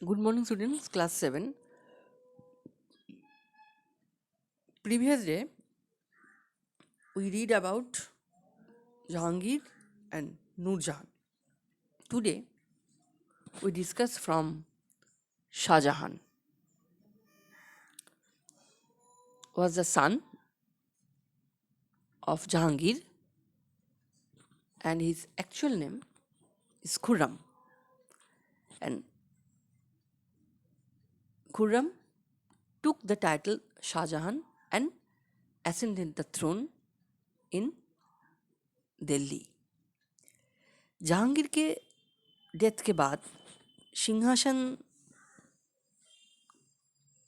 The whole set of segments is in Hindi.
Good morning, students. Class 7. Previous day, we read about Jahangir and Noor Jahan. Today, we discuss from Shah Jahan. Was the son of Jahangir, and his actual name is Khurram. And Khurram took the title Shah Jahan and ascended the throne in Delhi. Jahangir के डेथ के बाद सिंहासन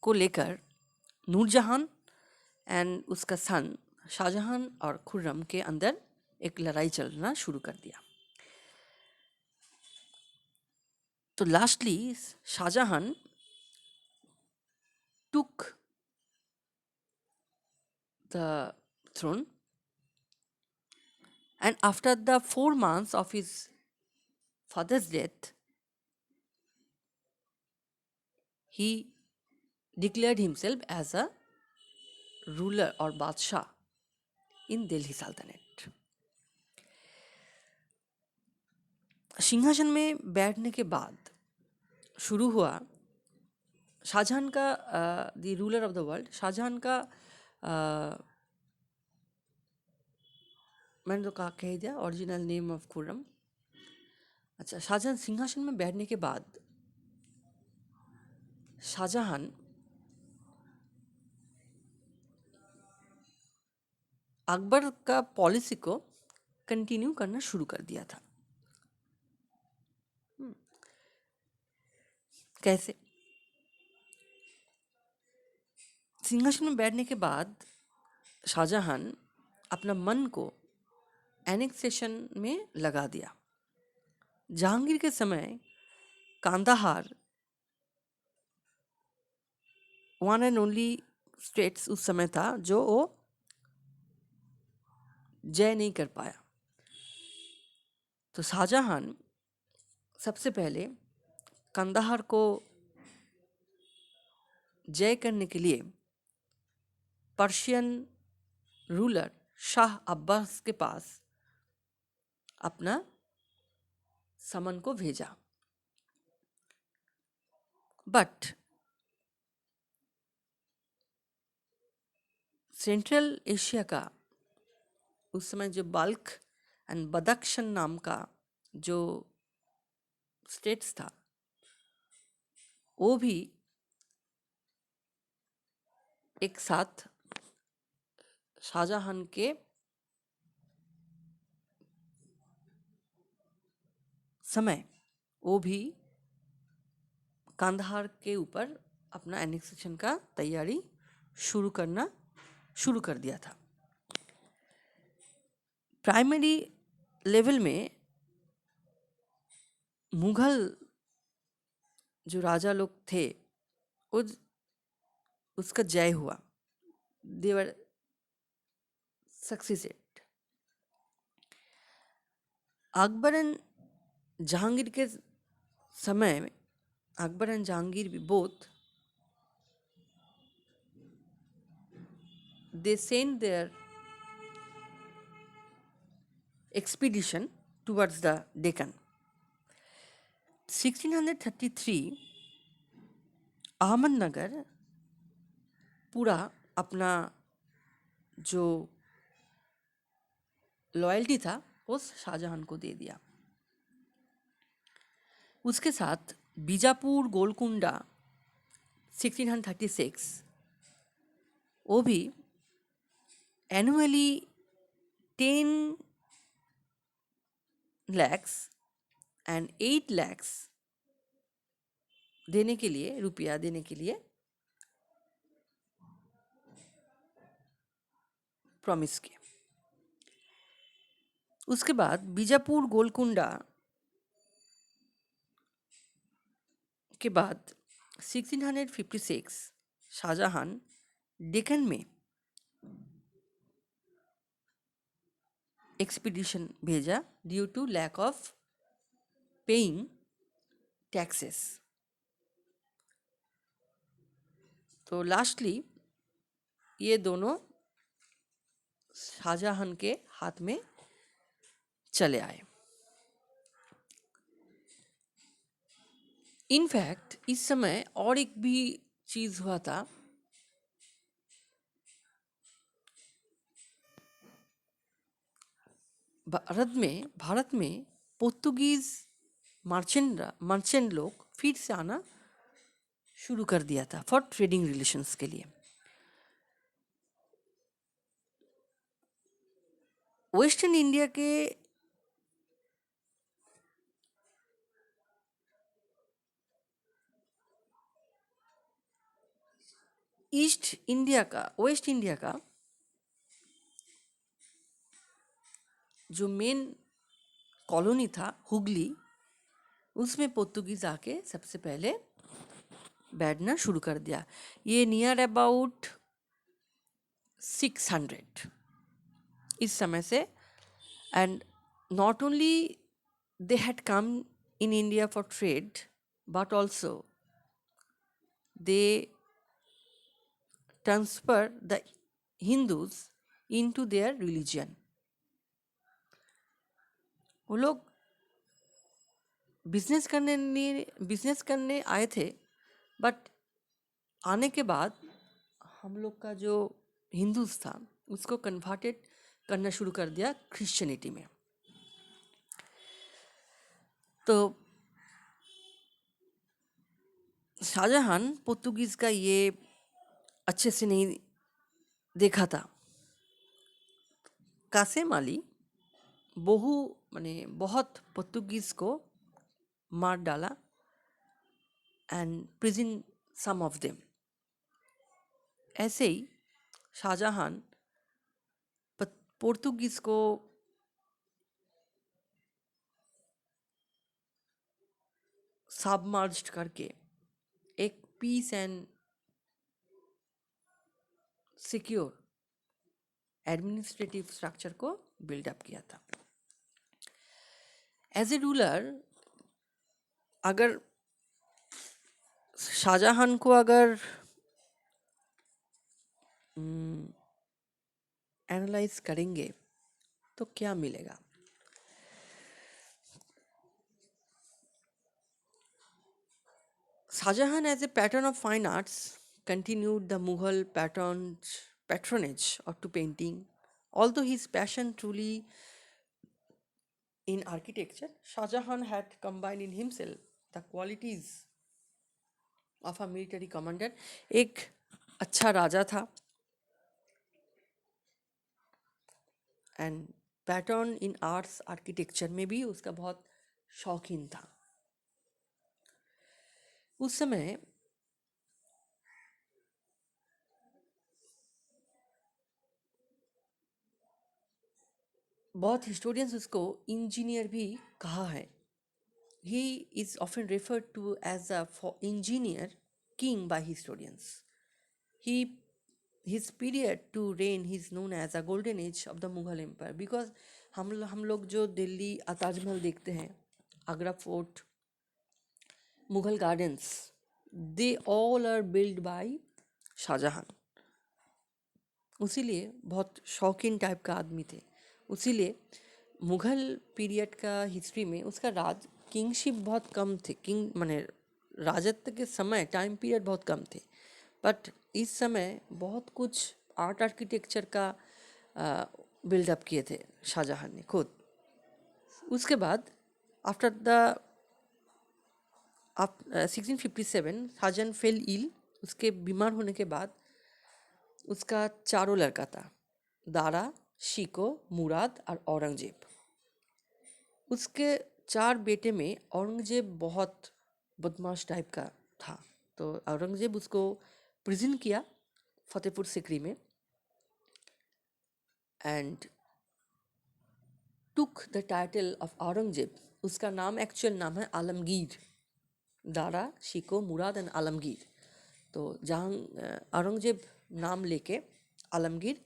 को लेकर नूरजहान एंड उसका सन शाहजहां और खुर्रम के अंदर एक लड़ाई चलना शुरू कर दिया. तो lastly Shahjahan took the throne, and after the 4 months of his father's death, he declared himself as a ruler or Badshah in Delhi Sultanate. सिंहासन में बैठने के बाद शुरू हुआ शाहजहां का the ruler of the world. Shahjahan का मैंने तो कहा कह दिया ओरिजिनल नेम ऑफ खुर्रम. अच्छा, शाहजहां सिंहासन में बैठने के बाद शाहजहां अकबर का पॉलिसी को कंटिन्यू करना शुरू कर दिया था. कैसे? सिंहासन में बैठने के बाद शाहजहां अपना मन को एनेक्सेशन में लगा दिया. जहांगीर के समय Kandahar one and only states उस समय था जो वो जय नहीं कर पाया. तो शाहजहां सबसे पहले कंदाहार को जय करने के लिए पर्शियन रूलर शाह अब्बास के पास अपना समन को भेजा. बट सेंट्रल एशिया का उस समय जो बल्ख एंड बदख्शन नाम का जो स्टेट्स था वो भी एक साथ शाहजहां के समय वो भी कांधार के ऊपर अपना एनेक्सेशन का तैयारी शुरू कर दिया था. प्राइमरी लेवल में मुगल जो राजा लोग थे उसका जय हुआ. दे वर सक्सेसेड. अकबर एंड जहांगीर के समय में अकबर एंड जहांगीर भी both they sent their expedition towards the Deccan. 1633 Ahmednagar पूरा अपना जो लॉयल्टी था उस शाहजहां को दे दिया. उसके साथ बीजापुर गोलकुंडा 1636 वो भी एनुअली 10 lakhs एंड 8 lakhs देने के लिए रुपया देने के लिए प्रॉमिस किया. उसके बाद बीजापुर गोलकुंडा के बाद 1656 शाहजहां डेक्कन में एक्सपीडिशन भेजा due to lack of paying taxes. तो लास्टली ये दोनों शाहजहां के हाथ में चले आए। इनफैक्ट इस समय और एक भी चीज हुआ था। भारत में पोर्तुगीज मर्चेंट लोग फिर से आना शुरू कर दिया था फॉर ट्रेडिंग रिलेशंस के लिए। वेस्टर्न इंडिया के वेस्ट इंडिया का जो मेन कॉलोनी था हुगली, उसमें पोर्तुगीज आके सबसे पहले बैठना शुरू कर दिया। ये नियर अबाउट 600 इस समय से। And not only they had come in India for trade, but also they transfer the Hindus into their religion. वो लोग बिजनेस करने आए थे, बट आने के बाद हम लोग का जो हिंदूज था उसको कन्वर्टेड करना शुरू कर दिया क्रिश्चियनिटी में। तो शाहजहां पोर्तुगीज का ये अच्छे से नहीं देखा था। कासेम अली बहुत पोर्तुगीज को मार डाला and prison some of them. ऐसे ही शाहजहां पोर्तुगीज को सबमर्ज्ड करके एक peace and secure administrative structure को बिल्डअप किया था। एज ए रूलर, अगर शाहजहां को अगर एनालाइज करेंगे तो क्या मिलेगा? Shahjahan, as a patron of fine arts, continued the Mughal patronage to painting. Although his passion truly in architecture, Shahjahan had combined in himself the qualities of a military commander. एक अच्छा राजा था and pattern in arts architecture में भी उसका बहुत शौकीन था। उस समय बहुत हिस्टोरियंस उसको इंजीनियर भी कहा है। He is often referred to as a engineer king by historians. His period to reign is known as a golden age of the Mughal Empire because हम लोग जो दिल्ली ताजमहल देखते हैं, Agra fort, Mughal gardens, they all are build by Shahjahan. उसीलिए बहुत शौकीन टाइप का आदमी थे। उसीलिए मुगल पीरियड का हिस्ट्री में उसका किंगशिप बहुत कम थे। राजत्व के समय टाइम पीरियड बहुत कम थे, बट इस समय बहुत कुछ आर्ट आर्किटेक्चर का बिल्डअप किए थे शाहजहां ने खुद। उसके बाद after the 1657 Shahjahan fell ill. उसके बीमार होने के बाद उसका 4 लड़का था, दारा, शिको, मुराद और औरंगजेब। उसके 4 बेटे में औरंगजेब बहुत बदमाश टाइप का था, तो औरंगजेब उसको प्रिजन किया फतेहपुर सिकरी में and took the title of Aurangzeb. उसका नाम एक्चुअल नाम है आलमगीर। दारा, शिको, मुराद एंड आलमगीर। तो औरंगजेब नाम लेके आलमगीर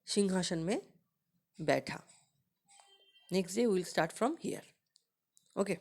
सिंहासन में बैठा। Next day we will start from here. Okay.